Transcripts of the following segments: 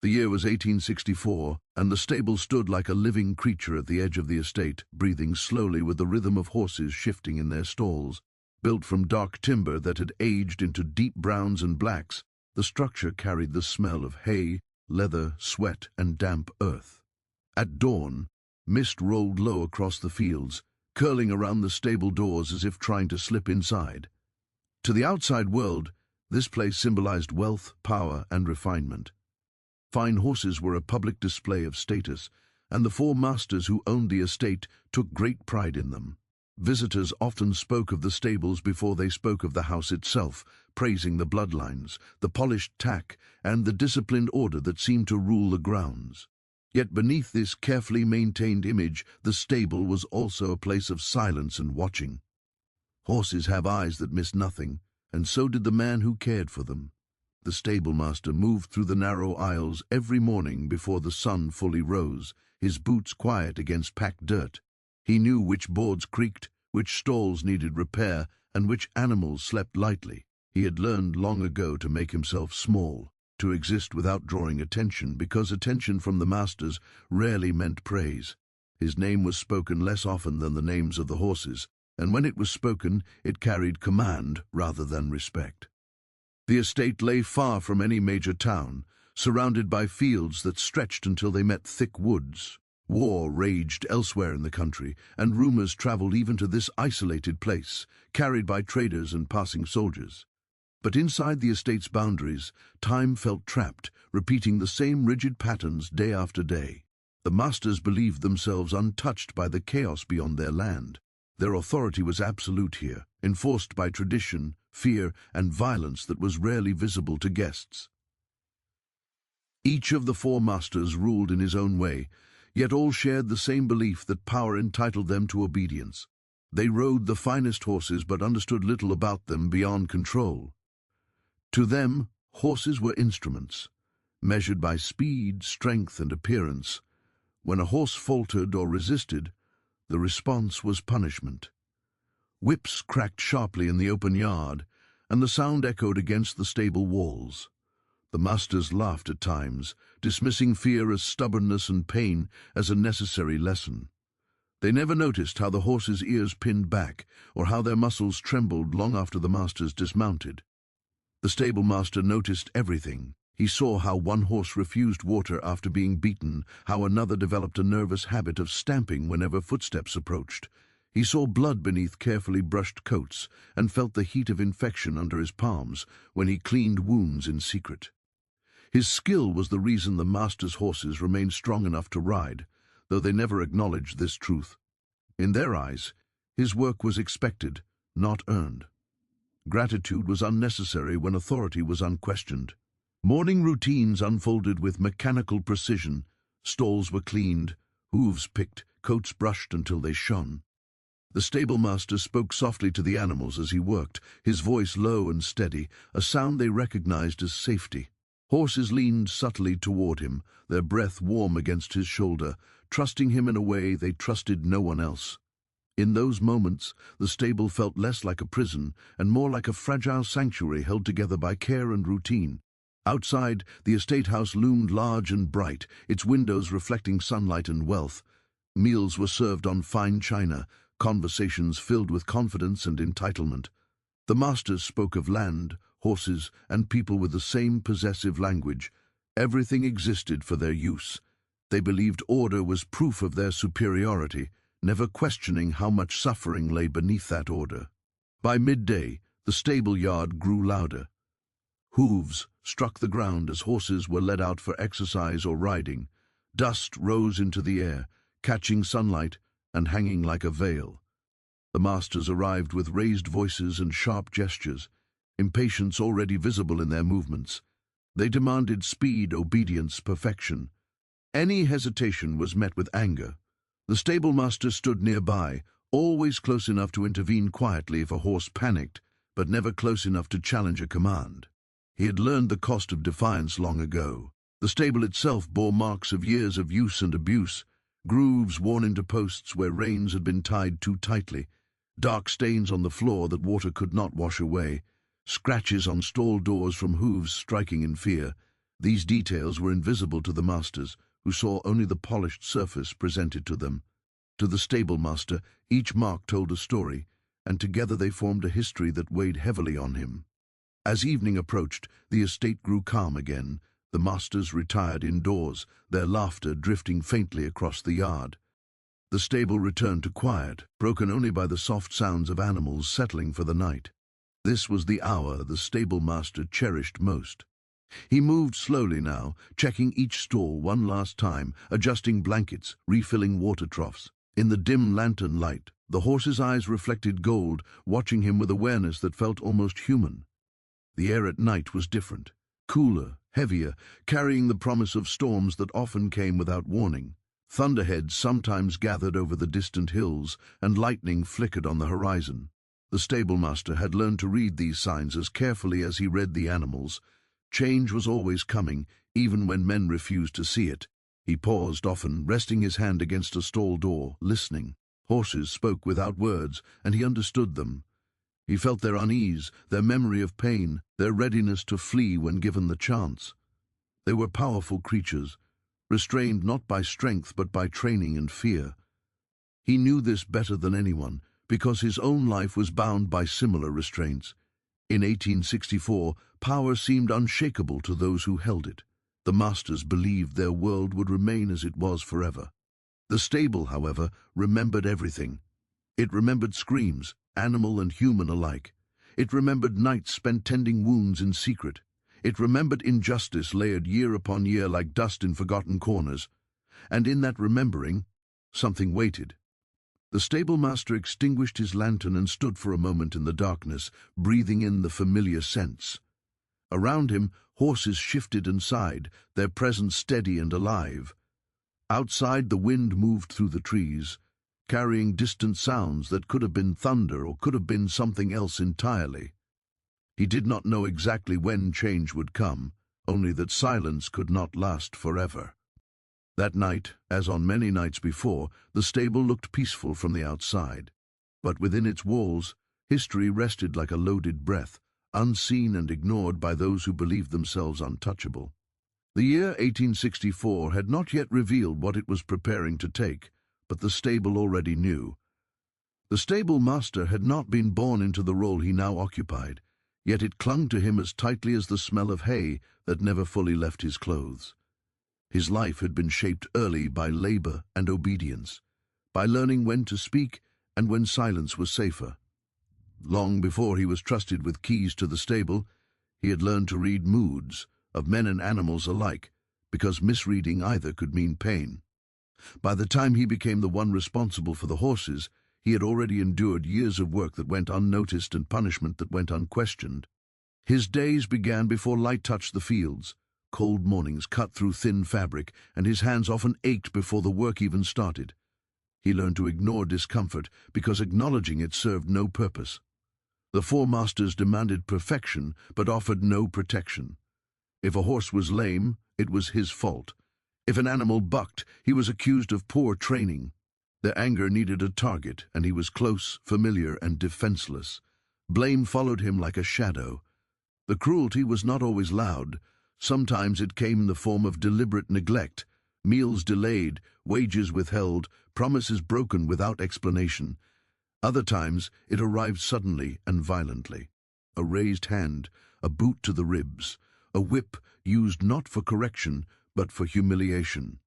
The year was 1864, and the stable stood like a living creature at the edge of the estate, breathing slowly with the rhythm of horses shifting in their stalls. Built from dark timber that had aged into deep browns and blacks, the structure carried the smell of hay, leather, sweat, and damp earth. At dawn, mist rolled low across the fields, curling around the stable doors as if trying to slip inside. To the outside world, this place symbolized wealth, power, and refinement. Fine horses were a public display of status, and the four masters who owned the estate took great pride in them. Visitors often spoke of the stables before they spoke of the house itself, praising the bloodlines, the polished tack, and the disciplined order that seemed to rule the grounds. Yet beneath this carefully maintained image, the stable was also a place of silence and watching. Horses have eyes that miss nothing, and so did the man who cared for them. The stablemaster moved through the narrow aisles every morning before the sun fully rose, his boots quiet against packed dirt. He knew which boards creaked, which stalls needed repair, and which animals slept lightly. He had learned long ago to make himself small, to exist without drawing attention, because attention from the masters rarely meant praise. His name was spoken less often than the names of the horses, and when it was spoken, it carried command rather than respect. The estate lay far from any major town, surrounded by fields that stretched until they met thick woods. War raged elsewhere in the country, and rumors traveled even to this isolated place, carried by traders and passing soldiers. But inside the estate's boundaries, time felt trapped, repeating the same rigid patterns day after day. The masters believed themselves untouched by the chaos beyond their land. Their authority was absolute here, enforced by tradition, fear, and violence that was rarely visible to guests. Each of the four masters ruled in his own way, yet all shared the same belief that power entitled them to obedience. They rode the finest horses but understood little about them beyond control. To them, horses were instruments, measured by speed, strength, and appearance. When a horse faltered or resisted, the response was punishment. Whips cracked sharply in the open yard, and the sound echoed against the stable walls. The masters laughed at times, dismissing fear as stubbornness and pain as a necessary lesson. They never noticed how the horses' ears pinned back, or how their muscles trembled long after the masters dismounted. The stablemaster noticed everything. He saw how one horse refused water after being beaten, how another developed a nervous habit of stamping whenever footsteps approached. He saw blood beneath carefully brushed coats, and felt the heat of infection under his palms when he cleaned wounds in secret. His skill was the reason the master's horses remained strong enough to ride, though they never acknowledged this truth. In their eyes, his work was expected, not earned. Gratitude was unnecessary when authority was unquestioned. Morning routines unfolded with mechanical precision. Stalls were cleaned, hooves picked, coats brushed until they shone. The stablemaster spoke softly to the animals as he worked, his voice low and steady, a sound they recognized as safety. Horses leaned subtly toward him, their breath warm against his shoulder, trusting him in a way they trusted no one else. In those moments, the stable felt less like a prison and more like a fragile sanctuary held together by care and routine. Outside, the estate house loomed large and bright, its windows reflecting sunlight and wealth. Meals were served on fine china, conversations filled with confidence and entitlement. The masters spoke of land, horses, and people with the same possessive language. Everything existed for their use. They believed order was proof of their superiority, never questioning how much suffering lay beneath that order. By midday, the stable yard grew louder. Hooves struck the ground as horses were led out for exercise or riding. Dust rose into the air, catching sunlight and hanging like a veil. The masters arrived with raised voices and sharp gestures, impatience already visible in their movements. They demanded speed, obedience, perfection. Any hesitation was met with anger. The stablemaster stood nearby, always close enough to intervene quietly if a horse panicked, but never close enough to challenge a command. He had learned the cost of defiance long ago. The stable itself bore marks of years of use and abuse, grooves worn into posts where reins had been tied too tightly, dark stains on the floor that water could not wash away, scratches on stall doors from hooves striking in fear. These details were invisible to the masters, who saw only the polished surface presented to them. To the stable master, each mark told a story, and together they formed a history that weighed heavily on him. As evening approached, the estate grew calm again. The masters retired indoors, their laughter drifting faintly across the yard. The stable returned to quiet, broken only by the soft sounds of animals settling for the night. This was the hour the stable master cherished most. He moved slowly now, checking each stall one last time, adjusting blankets, refilling water troughs. In the dim lantern light, the horse's eyes reflected gold, watching him with awareness that felt almost human. The air at night was different, cooler, heavier, carrying the promise of storms that often came without warning. Thunderheads sometimes gathered over the distant hills, and lightning flickered on the horizon. The stablemaster had learned to read these signs as carefully as he read the animals. Change was always coming, even when men refused to see it. He paused often, resting his hand against a stall door, listening. Horses spoke without words, and he understood them. He felt their unease, their memory of pain, their readiness to flee when given the chance. They were powerful creatures, restrained not by strength but by training and fear. He knew this better than anyone, because his own life was bound by similar restraints. In 1864, power seemed unshakable to those who held it. The masters believed their world would remain as it was forever. The stable, however, remembered everything. It remembered screams, animal and human alike. It remembered nights spent tending wounds in secret. It remembered injustice layered year upon year like dust in forgotten corners. And in that remembering, something waited. The stablemaster extinguished his lantern and stood for a moment in the darkness, breathing in the familiar scents. Around him, horses shifted and sighed, their presence steady and alive. Outside, the wind moved through the trees, carrying distant sounds that could have been thunder or could have been something else entirely. He did not know exactly when change would come, only that silence could not last forever. That night, as on many nights before, the stable looked peaceful from the outside. But within its walls, history rested like a loaded breath, unseen and ignored by those who believed themselves untouchable. The year 1864 had not yet revealed what it was preparing to take, but the stable already knew. The stable master had not been born into the role he now occupied, yet it clung to him as tightly as the smell of hay that never fully left his clothes. His life had been shaped early by labor and obedience, by learning when to speak and when silence was safer. Long before he was trusted with keys to the stable, he had learned to read moods, of men and animals alike, because misreading either could mean pain. By the time he became the one responsible for the horses, he had already endured years of work that went unnoticed and punishment that went unquestioned. His days began before light touched the fields. Cold mornings cut through thin fabric, and his hands often ached before the work even started. He learned to ignore discomfort because acknowledging it served no purpose. The four masters demanded perfection but offered no protection. If a horse was lame, it was his fault. If an animal bucked, he was accused of poor training. Their anger needed a target, and he was close, familiar, and defenseless. Blame followed him like a shadow. The cruelty was not always loud. Sometimes it came in the form of deliberate neglect, meals delayed, wages withheld, promises broken without explanation. Other times it arrived suddenly and violently. A raised hand, a boot to the ribs, a whip used not for correction but for humiliation.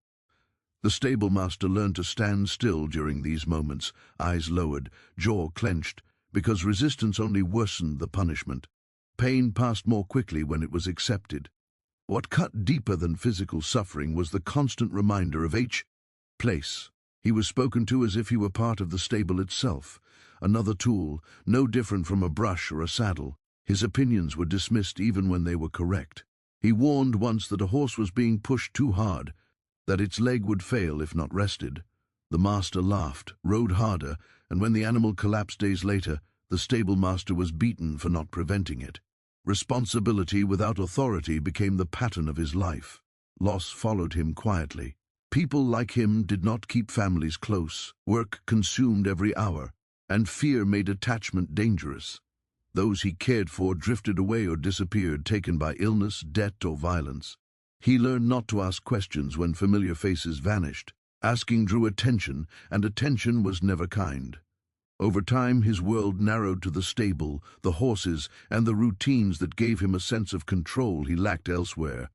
The stablemaster learned to stand still during these moments, eyes lowered, jaw clenched, because resistance only worsened the punishment. Pain passed more quickly when it was accepted. What cut deeper than physical suffering was the constant reminder of place. He was spoken to as if he were part of the stable itself, another tool, no different from a brush or a saddle. His opinions were dismissed even when they were correct. He warned once that a horse was being pushed too hard, that its leg would fail if not rested. The master laughed, rode harder, and when the animal collapsed days later, the stablemaster was beaten for not preventing it. Responsibility without authority became the pattern of his life. Loss followed him quietly. People like him did not keep families close. Work consumed every hour, and fear made attachment dangerous. Those he cared for drifted away or disappeared, taken by illness, debt, or violence. He learned not to ask questions when familiar faces vanished. Asking drew attention, and attention was never kind. Over time, his world narrowed to the stable, the horses, and the routines that gave him a sense of control he lacked elsewhere.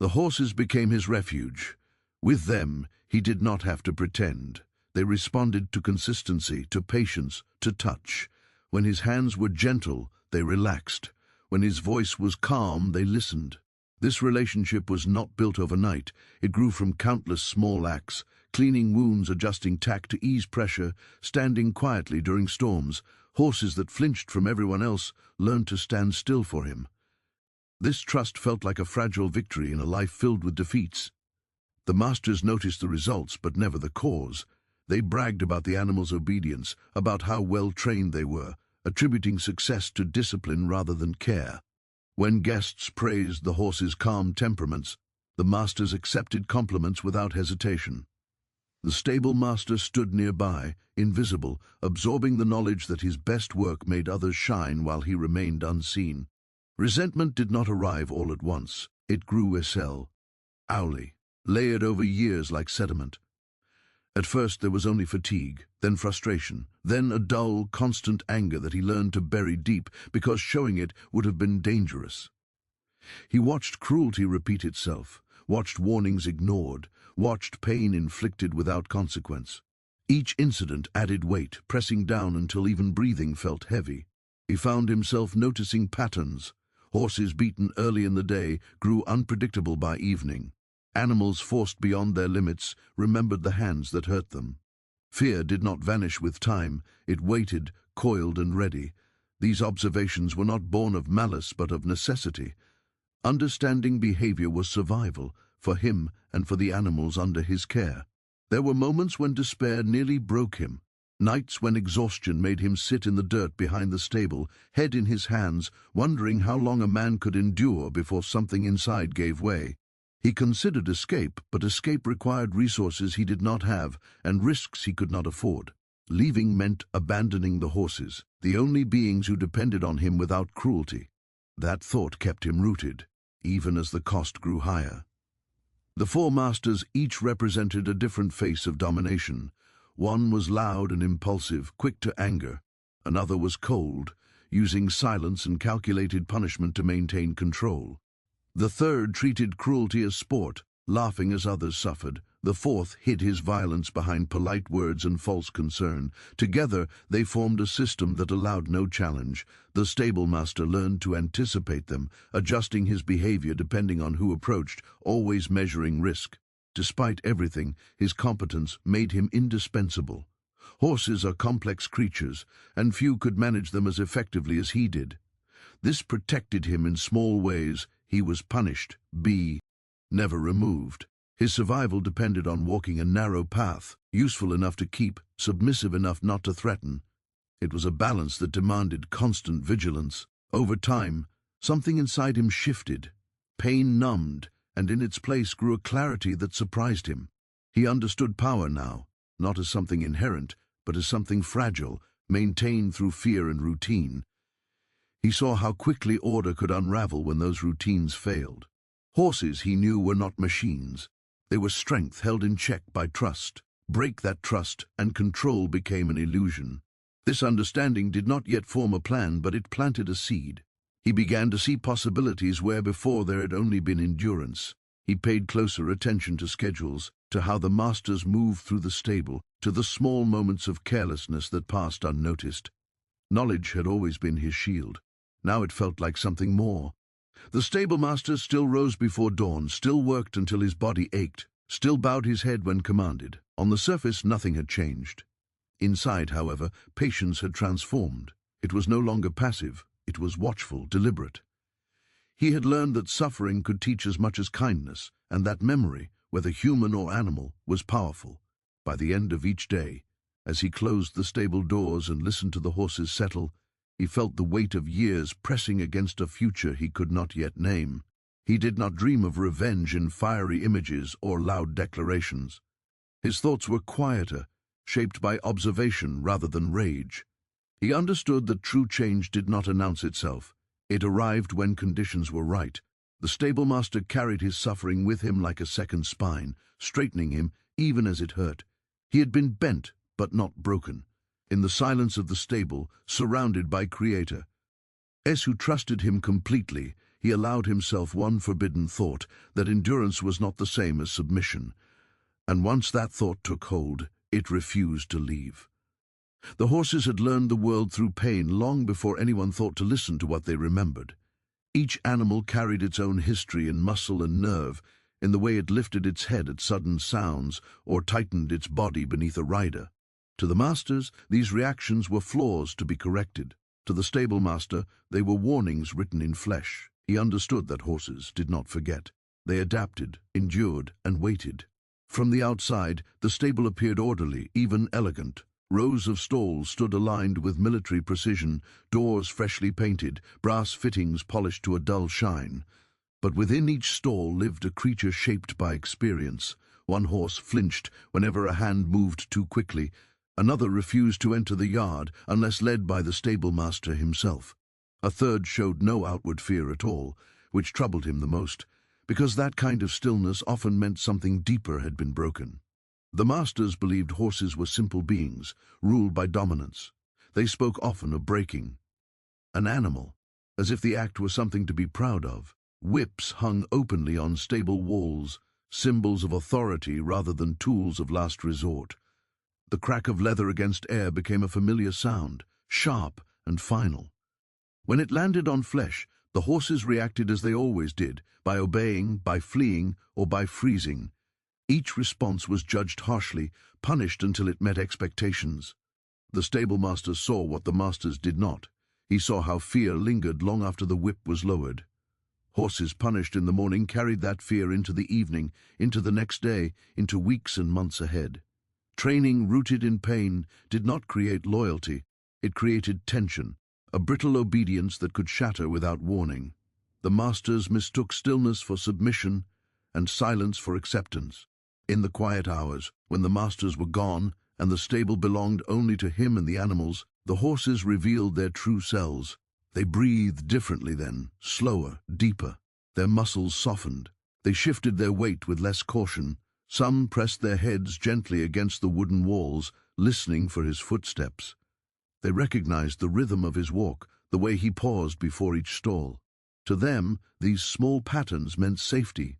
The horses became his refuge. With them, he did not have to pretend. They responded to consistency, to patience, to touch. When his hands were gentle, they relaxed. When his voice was calm, they listened. This relationship was not built overnight. It grew from countless small acts, cleaning wounds, adjusting tack to ease pressure, standing quietly during storms. Horses that flinched from everyone else learned to stand still for him. This trust felt like a fragile victory in a life filled with defeats. The masters noticed the results, but never the cause. They bragged about the animals' obedience, about how well trained they were, attributing success to discipline rather than care. When guests praised the horses' calm temperaments, the masters accepted compliments without hesitation. The stable master stood nearby, invisible, absorbing the knowledge that his best work made others shine while he remained unseen. Resentment did not arrive all at once. It grew owly, layered over years like sediment. At first there was only fatigue, then frustration, then a dull, constant anger that he learned to bury deep because showing it would have been dangerous. He watched cruelty repeat itself, watched warnings ignored, watched pain inflicted without consequence. Each incident added weight, pressing down until even breathing felt heavy. He found himself noticing patterns. Horses beaten early in the day grew unpredictable by evening. Animals forced beyond their limits remembered the hands that hurt them. Fear did not vanish with time. It waited, coiled and ready. These observations were not born of malice but of necessity. Understanding behavior was survival, for him and for the animals under his care. There were moments when despair nearly broke him. Nights when exhaustion made him sit in the dirt behind the stable, head in his hands, wondering how long a man could endure before something inside gave way. He considered escape, but escape required resources he did not have and risks he could not afford. Leaving meant abandoning the horses, the only beings who depended on him without cruelty. That thought kept him rooted, even as the cost grew higher. The four masters each represented a different face of domination. One was loud and impulsive, quick to anger. Another was cold, using silence and calculated punishment to maintain control. The third treated cruelty as sport, laughing as others suffered. The fourth hid his violence behind polite words and false concern. Together, they formed a system that allowed no challenge. The stable master learned to anticipate them, adjusting his behavior depending on who approached, always measuring risk. Despite everything, his competence made him indispensable. Horses are complex creatures, and few could manage them as effectively as he did. This protected him in small ways. He was punished, never removed. His survival depended on walking a narrow path, useful enough to keep, submissive enough not to threaten. It was a balance that demanded constant vigilance. Over time, something inside him shifted. Pain numbed, and in its place grew a clarity that surprised him. He understood power now, not as something inherent, but as something fragile, maintained through fear and routine. He saw how quickly order could unravel when those routines failed. Horses, he knew, were not machines. They were strength held in check by trust. Break that trust, and control became an illusion. This understanding did not yet form a plan, but it planted a seed. He began to see possibilities where before there had only been endurance. He paid closer attention to schedules, to how the masters moved through the stable, to the small moments of carelessness that passed unnoticed. Knowledge had always been his shield. Now it felt like something more. The stable master still rose before dawn, still worked until his body ached, still bowed his head when commanded. On the surface, nothing had changed. Inside, however, patience had transformed. It was no longer passive. It was watchful, deliberate. He had learned that suffering could teach as much as kindness, and that memory, whether human or animal, was powerful. By the end of each day, as he closed the stable doors and listened to the horses settle, he felt the weight of years pressing against a future he could not yet name. He did not dream of revenge in fiery images or loud declarations. His thoughts were quieter, shaped by observation rather than rage. He understood that true change did not announce itself. It arrived when conditions were right, The stablemaster carried his suffering with him like a second spine, straightening him even as it hurt. He had been bent, but not broken. In the silence of the stable, surrounded by Creator, who trusted him completely, he allowed himself one forbidden thought, that endurance was not the same as submission. And once that thought took hold, it refused to leave. The horses had learned the world through pain long before anyone thought to listen to what they remembered. Each animal carried its own history in muscle and nerve, in the way it lifted its head at sudden sounds or tightened its body beneath a rider. To the masters, these reactions were flaws to be corrected. To the stablemaster, they were warnings written in flesh. He understood that horses did not forget. They adapted, endured, and waited. From the outside, the stable appeared orderly, even elegant. Rows of stalls stood aligned with military precision, doors freshly painted, brass fittings polished to a dull shine. But within each stall lived a creature shaped by experience. One horse flinched whenever a hand moved too quickly. Another refused to enter the yard unless led by the stablemaster himself. A third showed no outward fear at all, which troubled him the most, because that kind of stillness often meant something deeper had been broken. The masters believed horses were simple beings, ruled by dominance. They spoke often of breaking an animal, as if the act was something to be proud of. Whips hung openly on stable walls, symbols of authority rather than tools of last resort. The crack of leather against air became a familiar sound, sharp and final. When it landed on flesh, the horses reacted as they always did, by obeying, by fleeing, or by freezing. Each response was judged harshly, punished until it met expectations. The stablemaster saw what the masters did not. He saw how fear lingered long after the whip was lowered. Horses punished in the morning carried that fear into the evening, into the next day, into weeks and months ahead. Training rooted in pain did not create loyalty, it created tension, a brittle obedience that could shatter without warning. The masters mistook stillness for submission and silence for acceptance. In the quiet hours, when the masters were gone and the stable belonged only to him and the animals, the horses revealed their true selves. They breathed differently then, slower, deeper. Their muscles softened. They shifted their weight with less caution. Some pressed their heads gently against the wooden walls, listening for his footsteps. They recognized the rhythm of his walk, the way he paused before each stall. To them, these small patterns meant safety.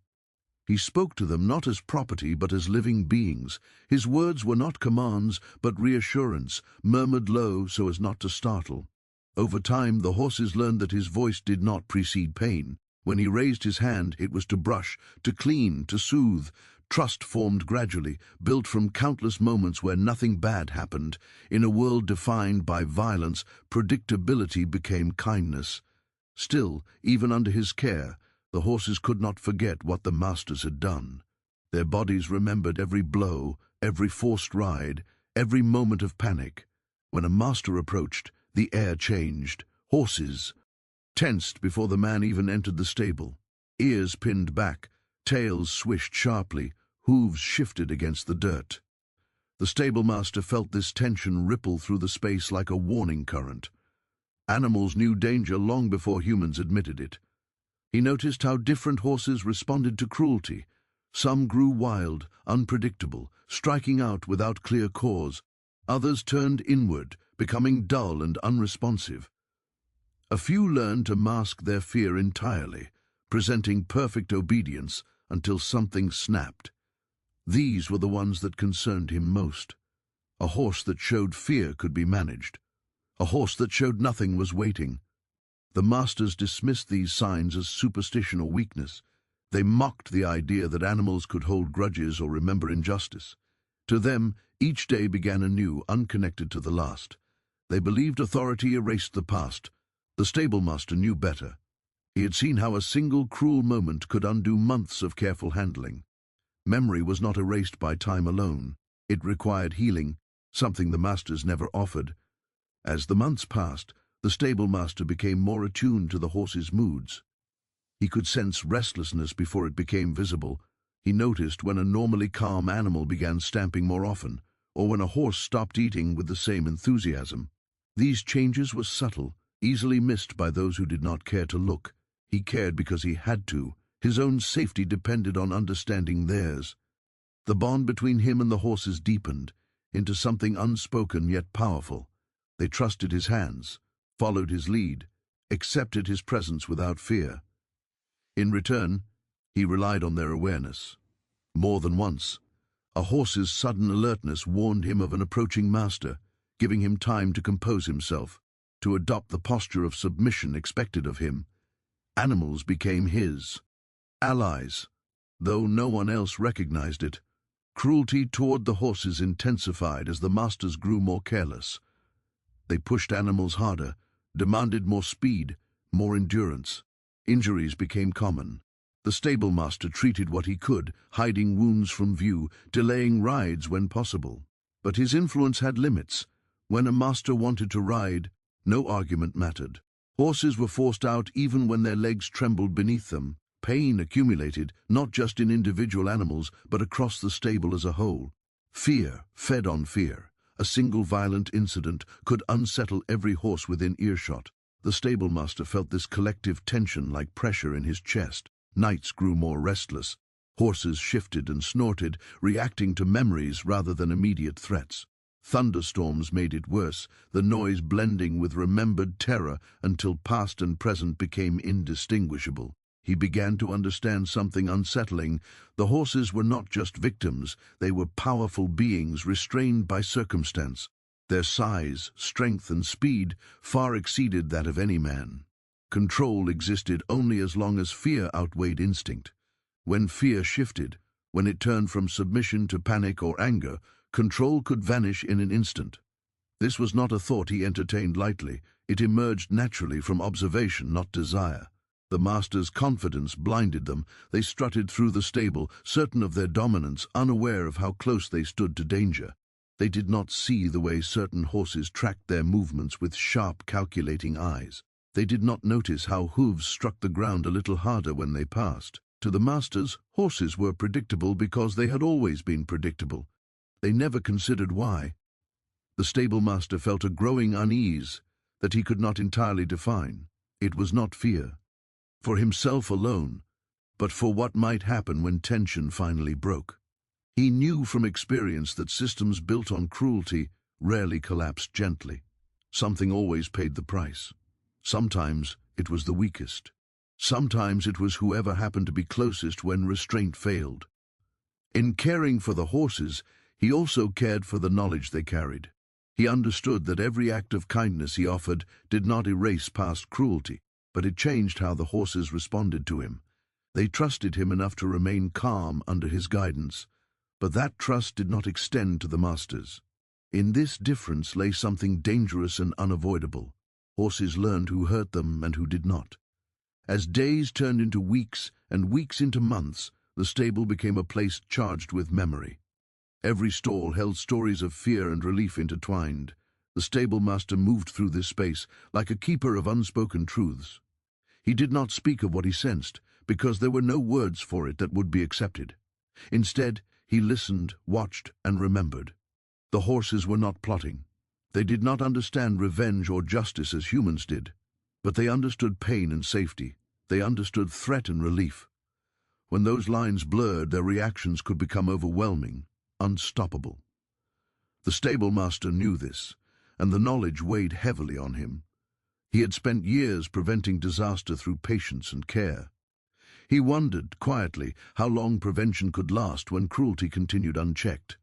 He spoke to them not as property but as living beings. His words were not commands but reassurance, murmured low so as not to startle. Over time, the horses learned that his voice did not precede pain. When he raised his hand, it was to brush, to clean, to soothe. Trust formed gradually, built from countless moments where nothing bad happened. In a world defined by violence, predictability became kindness. Still, even under his care, the horses could not forget what the masters had done. Their bodies remembered every blow, every forced ride, every moment of panic. When a master approached, the air changed. Horses tensed before the man even entered the stable. Ears pinned back, tails swished sharply, hooves shifted against the dirt. The stablemaster felt this tension ripple through the space like a warning current. Animals knew danger long before humans admitted it. He noticed how different horses responded to cruelty. Some grew wild, unpredictable, striking out without clear cause. Others turned inward, becoming dull and unresponsive. A few learned to mask their fear entirely, presenting perfect obedience until something snapped. These were the ones that concerned him most. A horse that showed fear could be managed. A horse that showed nothing was waiting. The masters dismissed these signs as superstition or weakness. They mocked the idea that animals could hold grudges or remember injustice. To them, each day began anew, unconnected to the last. They believed authority erased the past. The stablemaster knew better. He had seen how a single cruel moment could undo months of careful handling. Memory was not erased by time alone. It required healing, something the masters never offered. As the months passed, the stablemaster became more attuned to the horse's moods. He could sense restlessness before it became visible. He noticed when a normally calm animal began stamping more often, or when a horse stopped eating with the same enthusiasm. These changes were subtle, easily missed by those who did not care to look. He cared because he had to. His own safety depended on understanding theirs. The bond between him and the horses deepened into something unspoken yet powerful. They trusted his hands, followed his lead, accepted his presence without fear. In return, he relied on their awareness. More than once, a horse's sudden alertness warned him of an approaching master, giving him time to compose himself, to adopt the posture of submission expected of him. Animals became his allies, though no one else recognized it. Cruelty toward the horses intensified as the masters grew more careless. They pushed animals harder, demanded more speed, more endurance. Injuries became common. The stable master treated what he could, hiding wounds from view, delaying rides when possible. But his influence had limits. When a master wanted to ride, no argument mattered. Horses were forced out even when their legs trembled beneath them. Pain accumulated, not just in individual animals, but across the stable as a whole. Fear fed on fear. A single violent incident could unsettle every horse within earshot. The stable master felt this collective tension like pressure in his chest. Nights grew more restless. Horses shifted and snorted, reacting to memories rather than immediate threats. Thunderstorms made it worse, the noise blending with remembered terror until past and present became indistinguishable. He began to understand something unsettling. The horses were not just victims, they were powerful beings restrained by circumstance. Their size, strength, and speed far exceeded that of any man. Control existed only as long as fear outweighed instinct. When fear shifted, when it turned from submission to panic or anger, control could vanish in an instant. This was not a thought he entertained lightly. It emerged naturally from observation, not desire. The master's confidence blinded them. They strutted through the stable, certain of their dominance, unaware of how close they stood to danger. They did not see the way certain horses tracked their movements with sharp, calculating eyes. They did not notice how hooves struck the ground a little harder when they passed. To the masters, horses were predictable because they had always been predictable. They never considered why. The stable master felt a growing unease that he could not entirely define. It was not fear for himself alone, but for what might happen when tension finally broke. He knew from experience that systems built on cruelty rarely collapsed gently. Something always paid the price. Sometimes it was the weakest. Sometimes it was whoever happened to be closest when restraint failed. In caring for the horses, he also cared for the knowledge they carried. He understood that every act of kindness he offered did not erase past cruelty, but it changed how the horses responded to him. They trusted him enough to remain calm under his guidance, but that trust did not extend to the masters. In this difference lay something dangerous and unavoidable. Horses learned who hurt them and who did not. As days turned into weeks and weeks into months, the stable became a place charged with memory. Every stall held stories of fear and relief intertwined. The stable master moved through this space like a keeper of unspoken truths. He did not speak of what he sensed, because there were no words for it that would be accepted. Instead, he listened, watched, and remembered. The horses were not plotting. They did not understand revenge or justice as humans did, but they understood pain and safety. They understood threat and relief. When those lines blurred, their reactions could become overwhelming, unstoppable. The stable master knew this, and the knowledge weighed heavily on him. He had spent years preventing disaster through patience and care. He wondered, quietly, how long prevention could last when cruelty continued unchecked.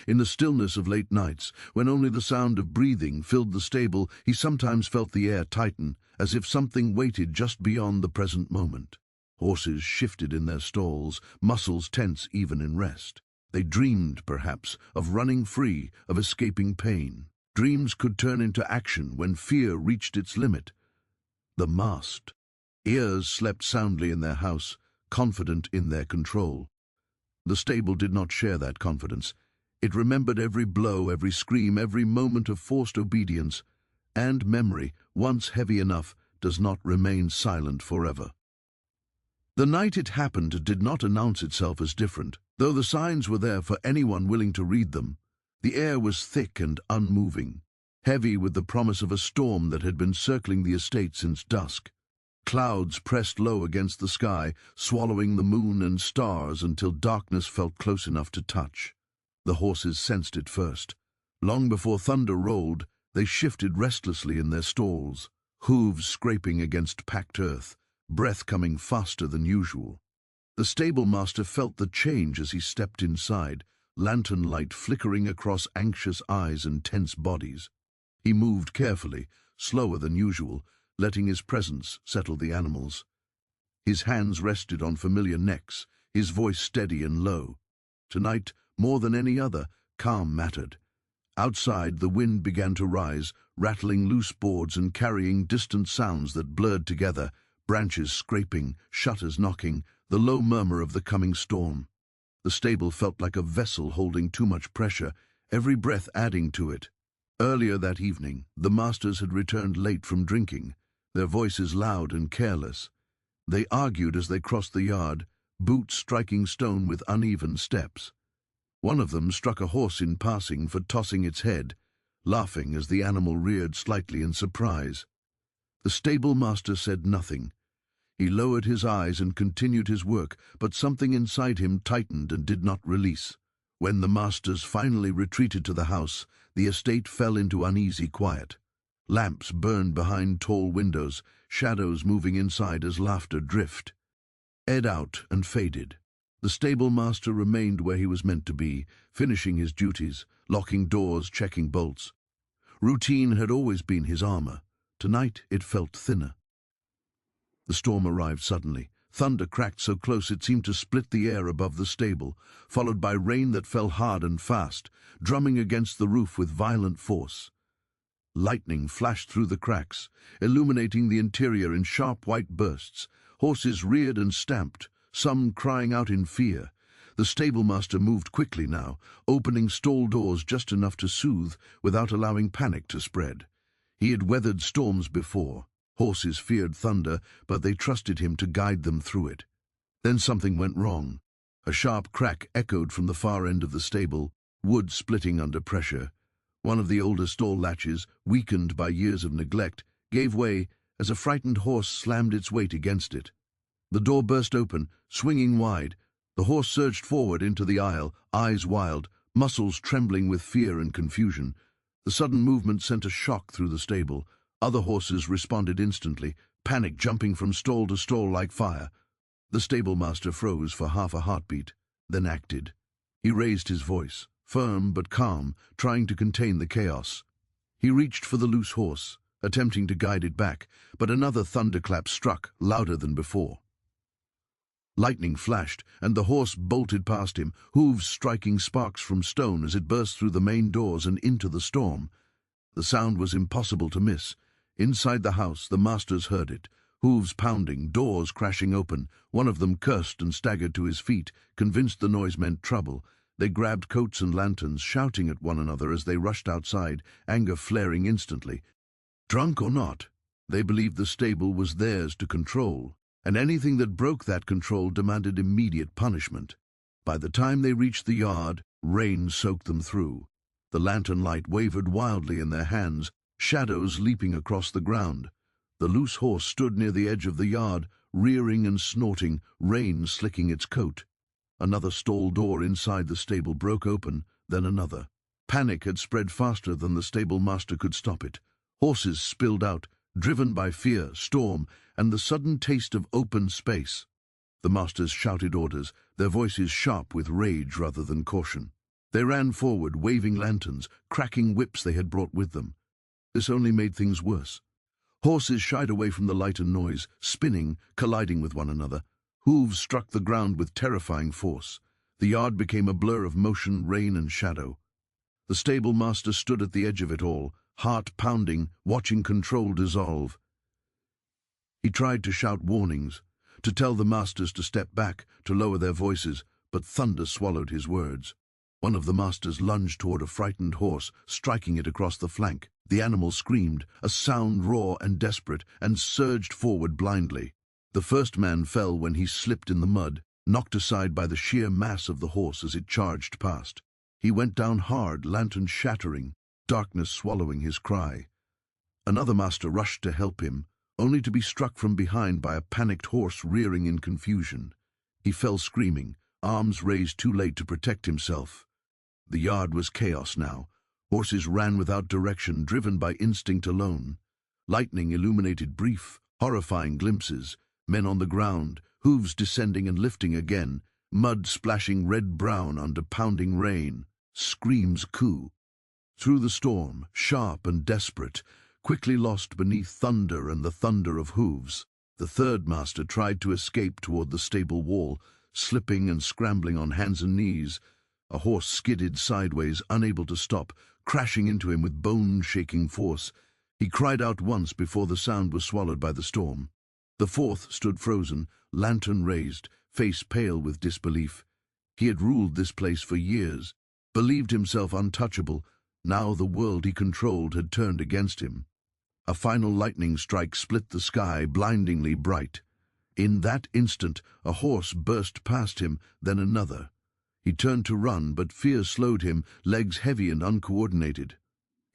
In the stillness of late nights, when only the sound of breathing filled the stable, he sometimes felt the air tighten, as if something waited just beyond the present moment. Horses shifted in their stalls, muscles tense even in rest. They dreamed, perhaps, of running free, of escaping pain. Dreams could turn into action when fear reached its limit. The masked ears slept soundly in their house, confident in their control. The stable did not share that confidence. It remembered every blow, every scream, every moment of forced obedience, and memory, once heavy enough, does not remain silent forever. The night it happened did not announce itself as different, though the signs were there for anyone willing to read them. The air was thick and unmoving, heavy with the promise of a storm that had been circling the estate since dusk. Clouds pressed low against the sky, swallowing the moon and stars until darkness felt close enough to touch. The horses sensed it first. Long before thunder rolled, they shifted restlessly in their stalls, hooves scraping against packed earth, breath coming faster than usual. The stable master felt the change as he stepped inside, lantern light flickering across anxious eyes and tense bodies. He moved carefully, slower than usual, letting his presence settle the animals. His hands rested on familiar necks, his voice steady and low. Tonight, more than any other, calm mattered. Outside, the wind began to rise, rattling loose boards and carrying distant sounds that blurred together, branches scraping, shutters knocking, the low murmur of the coming storm. The stable felt like a vessel holding too much pressure, every breath adding to it. Earlier that evening, the masters had returned late from drinking, their voices loud and careless. They argued as they crossed the yard, boots striking stone with uneven steps. One of them struck a horse in passing for tossing its head, laughing as the animal reared slightly in surprise. The stable master said nothing. He lowered his eyes and continued his work, but something inside him tightened and did not release. When the masters finally retreated to the house, the estate fell into uneasy quiet. Lamps burned behind tall windows, shadows moving inside as laughter drifted. Ed out and faded. The stable master remained where he was meant to be, finishing his duties, locking doors, checking bolts. Routine had always been his armor. Tonight it felt thinner. The storm arrived suddenly. Thunder cracked so close it seemed to split the air above the stable, followed by rain that fell hard and fast, drumming against the roof with violent force. Lightning flashed through the cracks, illuminating the interior in sharp white bursts. Horses reared and stamped, some crying out in fear. The stablemaster moved quickly now, opening stall doors just enough to soothe without allowing panic to spread. He had weathered storms before. Horses feared thunder, but they trusted him to guide them through it. Then something went wrong. A sharp crack echoed from the far end of the stable, wood splitting under pressure. One of the older stall latches, weakened by years of neglect, gave way as a frightened horse slammed its weight against it. The door burst open, swinging wide. The horse surged forward into the aisle, eyes wild, muscles trembling with fear and confusion. The sudden movement sent a shock through the stable. Other horses responded instantly, panic jumping from stall to stall like fire. The stablemaster froze for half a heartbeat, then acted. He raised his voice, firm but calm, trying to contain the chaos. He reached for the loose horse, attempting to guide it back, but another thunderclap struck, louder than before. Lightning flashed, and the horse bolted past him, hooves striking sparks from stone as it burst through the main doors and into the storm. The sound was impossible to miss. Inside the house, the masters heard it, hooves pounding, doors crashing open. One of them cursed and staggered to his feet, convinced the noise meant trouble. They grabbed coats and lanterns, shouting at one another as they rushed outside, anger flaring instantly. Drunk or not, they believed the stable was theirs to control, and anything that broke that control demanded immediate punishment. By the time they reached the yard, rain soaked them through. The lantern light wavered wildly in their hands, shadows leaping across the ground. The loose horse stood near the edge of the yard, rearing and snorting, rain slicking its coat. Another stall door inside the stable broke open, then another. Panic had spread faster than the stable master could stop it. Horses spilled out, driven by fear, storm, and the sudden taste of open space. The masters shouted orders, their voices sharp with rage rather than caution. They ran forward, waving lanterns, cracking whips they had brought with them. This only made things worse. Horses shied away from the light and noise, spinning, colliding with one another. Hooves struck the ground with terrifying force. The yard became a blur of motion, rain, and shadow. The stable master stood at the edge of it all, heart pounding, watching control dissolve. He tried to shout warnings, to tell the masters to step back, to lower their voices, but thunder swallowed his words. One of the masters lunged toward a frightened horse, striking it across the flank. The animal screamed, a sound raw and desperate, and surged forward blindly. The first man fell when he slipped in the mud, knocked aside by the sheer mass of the horse as it charged past. He went down hard, lantern shattering, darkness swallowing his cry. Another master rushed to help him, only to be struck from behind by a panicked horse rearing in confusion. He fell screaming, arms raised too late to protect himself. The yard was chaos now. Horses ran without direction, driven by instinct alone. Lightning illuminated brief, horrifying glimpses. Men on the ground, hooves descending and lifting again, mud splashing red-brown under pounding rain. Screams coo. Through the storm, sharp and desperate, quickly lost beneath thunder and the thunder of hooves. The third master tried to escape toward the stable wall, slipping and scrambling on hands and knees. A horse skidded sideways, unable to stop, crashing into him with bone-shaking force. He cried out once before the sound was swallowed by the storm. The fourth stood frozen, lantern raised, face pale with disbelief. He had ruled this place for years, believed himself untouchable. Now the world he controlled had turned against him. A final lightning strike split the sky, blindingly bright. In that instant, a horse burst past him, then another. He turned to run, but fear slowed him, legs heavy and uncoordinated.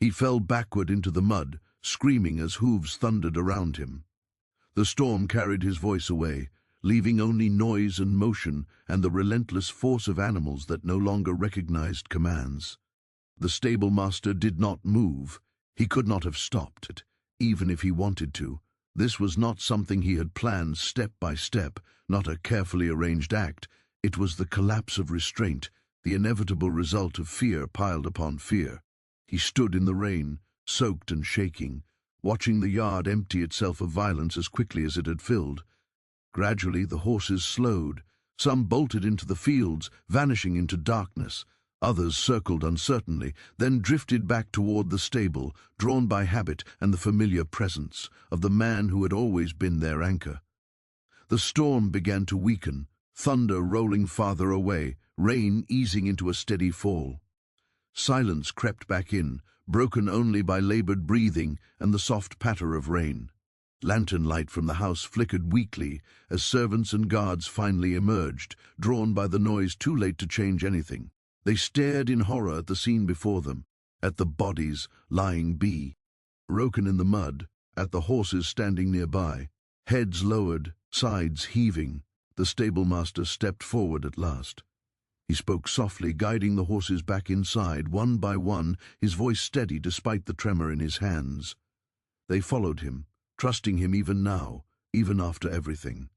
He fell backward into the mud, screaming as hooves thundered around him. The storm carried his voice away, leaving only noise and motion and the relentless force of animals that no longer recognized commands. The stable master did not move. He could not have stopped it, even if he wanted to. This was not something he had planned step by step, not a carefully arranged act. It was the collapse of restraint, the inevitable result of fear piled upon fear. He stood in the rain, soaked and shaking, watching the yard empty itself of violence as quickly as it had filled. Gradually the horses slowed. Some bolted into the fields, vanishing into darkness. Others circled uncertainly, then drifted back toward the stable, drawn by habit and the familiar presence of the man who had always been their anchor. The storm began to weaken, thunder rolling farther away, rain easing into a steady fall. Silence crept back in, broken only by labored breathing and the soft patter of rain. Lantern light from the house flickered weakly as servants and guards finally emerged, drawn by the noise too late to change anything. They stared in horror at the scene before them, at the bodies lying broken in the mud, at the horses standing nearby, heads lowered, sides heaving. The stablemaster stepped forward at last. He spoke softly, guiding the horses back inside, one by one, his voice steady despite the tremor in his hands. They followed him, trusting him even now, even after everything.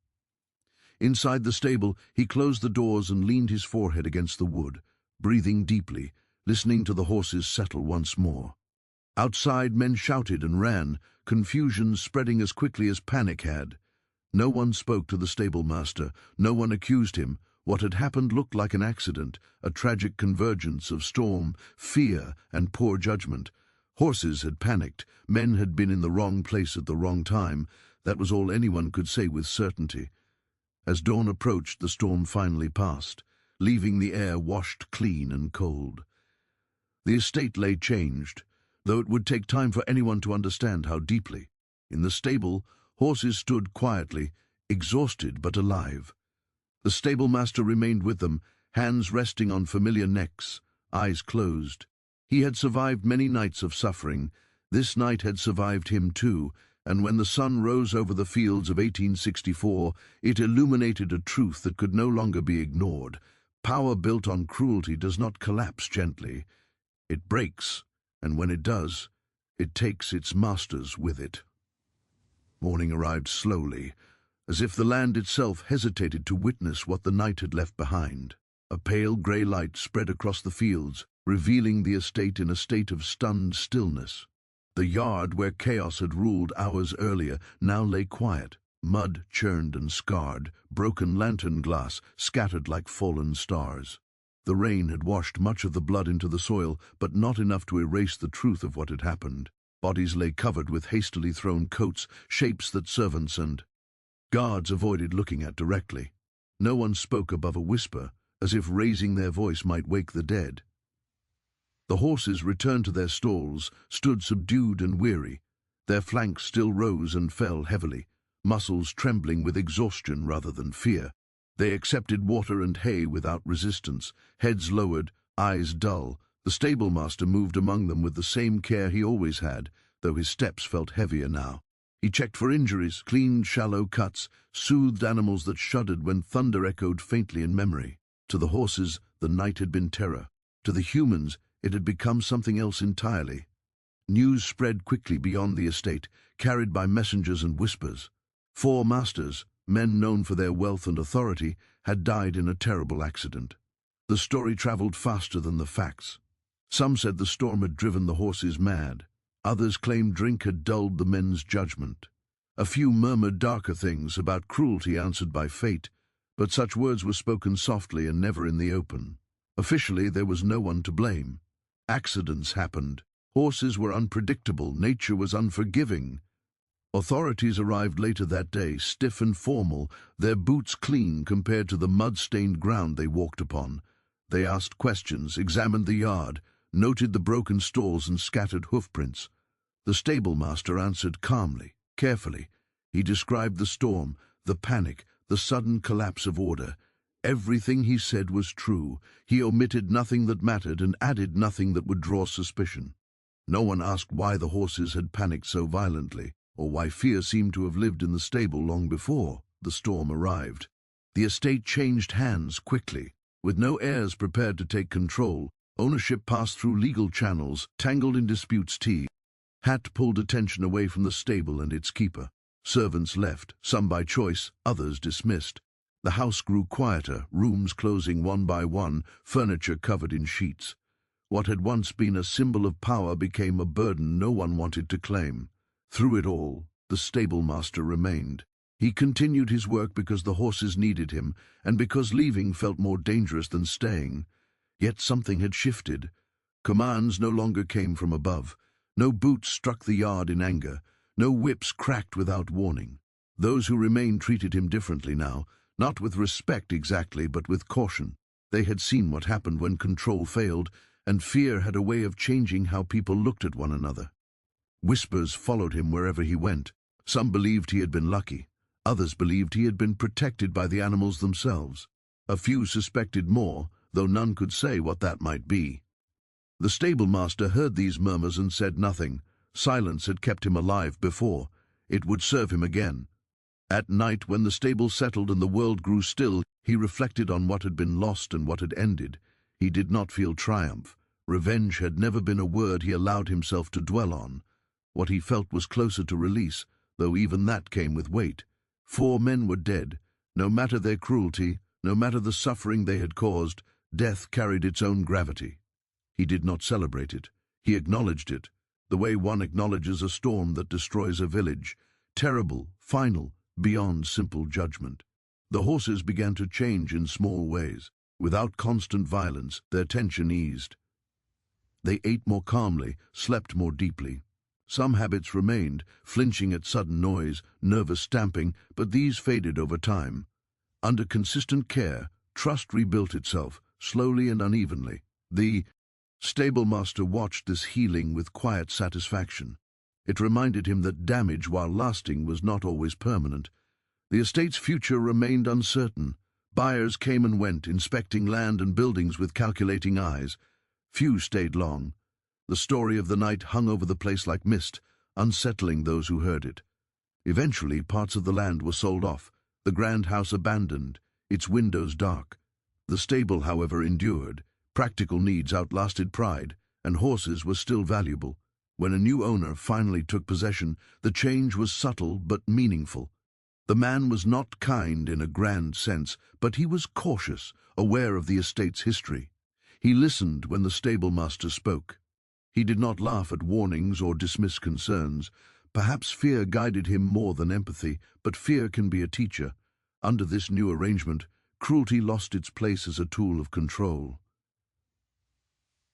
Inside the stable, he closed the doors and leaned his forehead against the wood, breathing deeply, listening to the horses settle once more. Outside, men shouted and ran, confusion spreading as quickly as panic had. No one spoke to the stablemaster, no one accused him. What had happened looked like an accident, a tragic convergence of storm, fear, and poor judgment. Horses had panicked, men had been in the wrong place at the wrong time. That was all anyone could say with certainty. As dawn approached, the storm finally passed, leaving the air washed clean and cold. The estate lay changed, though it would take time for anyone to understand how deeply. In the stable, horses stood quietly, exhausted but alive. The stablemaster remained with them, hands resting on familiar necks, eyes closed. He had survived many nights of suffering. This night had survived him too, and when the sun rose over the fields of 1864, it illuminated a truth that could no longer be ignored. Power built on cruelty does not collapse gently. It breaks, and when it does, it takes its masters with it. Morning arrived slowly, as if the land itself hesitated to witness what the night had left behind. A pale grey light spread across the fields, revealing the estate in a state of stunned stillness. The yard where chaos had ruled hours earlier now lay quiet, mud churned and scarred, broken lantern glass scattered like fallen stars. The rain had washed much of the blood into the soil, but not enough to erase the truth of what had happened. Bodies lay covered with hastily thrown coats, shapes that servants and guards avoided looking at directly. No one spoke above a whisper, as if raising their voice might wake the dead. The horses returned to their stalls, stood subdued and weary. Their flanks still rose and fell heavily, muscles trembling with exhaustion rather than fear. They accepted water and hay without resistance, heads lowered, eyes dull. The stablemaster moved among them with the same care he always had, though his steps felt heavier now. He checked for injuries, cleaned shallow cuts, soothed animals that shuddered when thunder echoed faintly in memory. To the horses, the night had been terror. To the humans, it had become something else entirely. News spread quickly beyond the estate, carried by messengers and whispers. 4 masters, men known for their wealth and authority, had died in a terrible accident. The story traveled faster than the facts. Some said the storm had driven the horses mad. Others claimed drink had dulled the men's judgment. A few murmured darker things about cruelty answered by fate, but such words were spoken softly and never in the open. Officially, there was no one to blame. Accidents happened. Horses were unpredictable. Nature was unforgiving. Authorities arrived later that day, stiff and formal, their boots clean compared to the mud-stained ground they walked upon. They asked questions, examined the yard, noted the broken stalls and scattered hoofprints. The stablemaster answered calmly, carefully. He described the storm, the panic, the sudden collapse of order. Everything he said was true. He omitted nothing that mattered and added nothing that would draw suspicion. No one asked why the horses had panicked so violently, or why fear seemed to have lived in the stable long before the storm arrived. The estate changed hands quickly. With no heirs prepared to take control, ownership passed through legal channels, tangled in disputes. Hat pulled attention away from the stable and its keeper. Servants left, some by choice, others dismissed. The house grew quieter, rooms closing one by one, furniture covered in sheets. What had once been a symbol of power became a burden no one wanted to claim. Through it all, the stablemaster remained. He continued his work because the horses needed him, and because leaving felt more dangerous than staying. Yet something had shifted. Commands no longer came from above. No boots struck the yard in anger. No whips cracked without warning. Those who remained treated him differently now, not with respect exactly, but with caution. They had seen what happened when control failed, and fear had a way of changing how people looked at one another. Whispers followed him wherever he went. Some believed he had been lucky. Others believed he had been protected by the animals themselves. A few suspected more, though none could say what that might be. The stablemaster heard these murmurs and said nothing. Silence had kept him alive before. It would serve him again. At night, when the stable settled and the world grew still, he reflected on what had been lost and what had ended. He did not feel triumph. Revenge had never been a word he allowed himself to dwell on. What he felt was closer to release, though even that came with weight. 4 men were dead. No matter their cruelty, no matter the suffering they had caused, death carried its own gravity. He did not celebrate it. He acknowledged it, the way one acknowledges a storm that destroys a village. Terrible, final, beyond simple judgment. The horses began to change in small ways. Without constant violence, their tension eased. They ate more calmly, slept more deeply. Some habits remained, flinching at sudden noise, nervous stamping, but these faded over time. Under consistent care, trust rebuilt itself, slowly and unevenly. The stablemaster watched this healing with quiet satisfaction. It reminded him that damage, while lasting, was not always permanent. The estate's future remained uncertain. Buyers came and went, inspecting land and buildings with calculating eyes. Few stayed long. The story of the night hung over the place like mist, unsettling those who heard it. Eventually, parts of the land were sold off, the grand house abandoned, its windows dark. The stable, however, endured. Practical needs outlasted pride, and horses were still valuable. When a new owner finally took possession, the change was subtle but meaningful. The man was not kind in a grand sense, but he was cautious, aware of the estate's history. He listened when the stablemaster spoke. He did not laugh at warnings or dismiss concerns. Perhaps fear guided him more than empathy, but fear can be a teacher. Under this new arrangement, cruelty lost its place as a tool of control.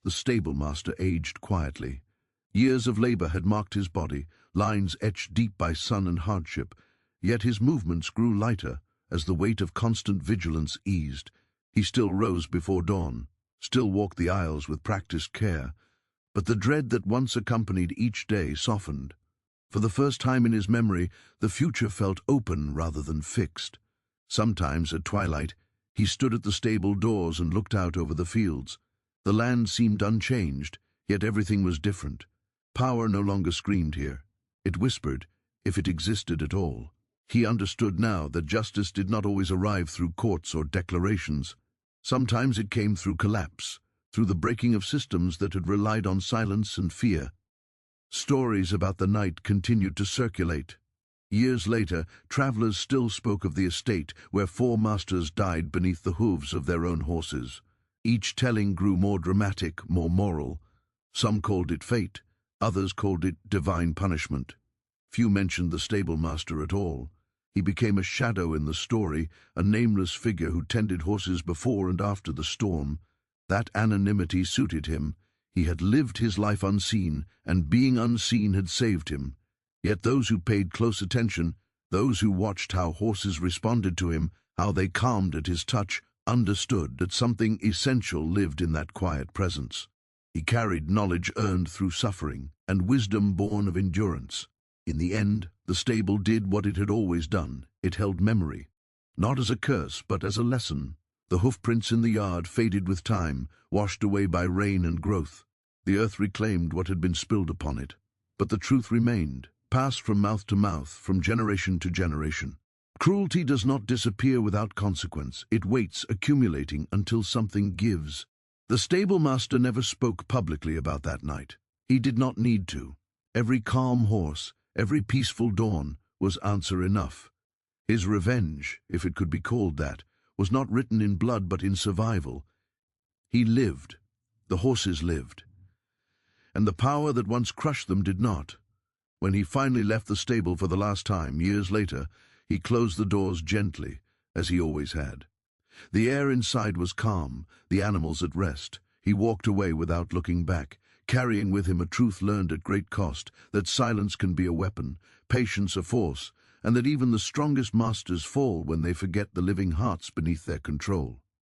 The stablemaster aged quietly. Years of labor had marked his body, lines etched deep by sun and hardship. Yet his movements grew lighter as the weight of constant vigilance eased. He still rose before dawn, still walked the aisles with practiced care, but the dread that once accompanied each day softened. For the first time in his memory, the future felt open rather than fixed. Sometimes, at twilight, he stood at the stable doors and looked out over the fields. The land seemed unchanged, yet everything was different. Power no longer screamed here. It whispered, if it existed at all. He understood now that justice did not always arrive through courts or declarations. Sometimes it came through collapse, through the breaking of systems that had relied on silence and fear. Stories about the night continued to circulate. Years later, travelers still spoke of the estate where 4 masters died beneath the hooves of their own horses. Each telling grew more dramatic, more moral. Some called it fate, others called it divine punishment. Few mentioned the stablemaster at all. He became a shadow in the story, a nameless figure who tended horses before and after the storm. That anonymity suited him. He had lived his life unseen, and being unseen had saved him. Yet those who paid close attention, those who watched how horses responded to him, how they calmed at his touch, understood that something essential lived in that quiet presence. He carried knowledge earned through suffering, and wisdom born of endurance. In the end, the stable did what it had always done. It held memory, not as a curse, but as a lesson. The hoofprints in the yard faded with time, washed away by rain and growth. The earth reclaimed what had been spilled upon it. But the truth remained, passed from mouth to mouth, from generation to generation. Cruelty does not disappear without consequence. It waits, accumulating, until something gives. The stablemaster never spoke publicly about that night. He did not need to. Every calm horse, every peaceful dawn, was answer enough. His revenge, if it could be called that, was not written in blood but in survival. He lived. The horses lived. And the power that once crushed them did not. When he finally left the stable for the last time, years later, he closed the doors gently, as he always had. The air inside was calm, the animals at rest. He walked away without looking back, carrying with him a truth learned at great cost, that silence can be a weapon, patience a force, and that even the strongest masters fall when they forget the living hearts beneath their control.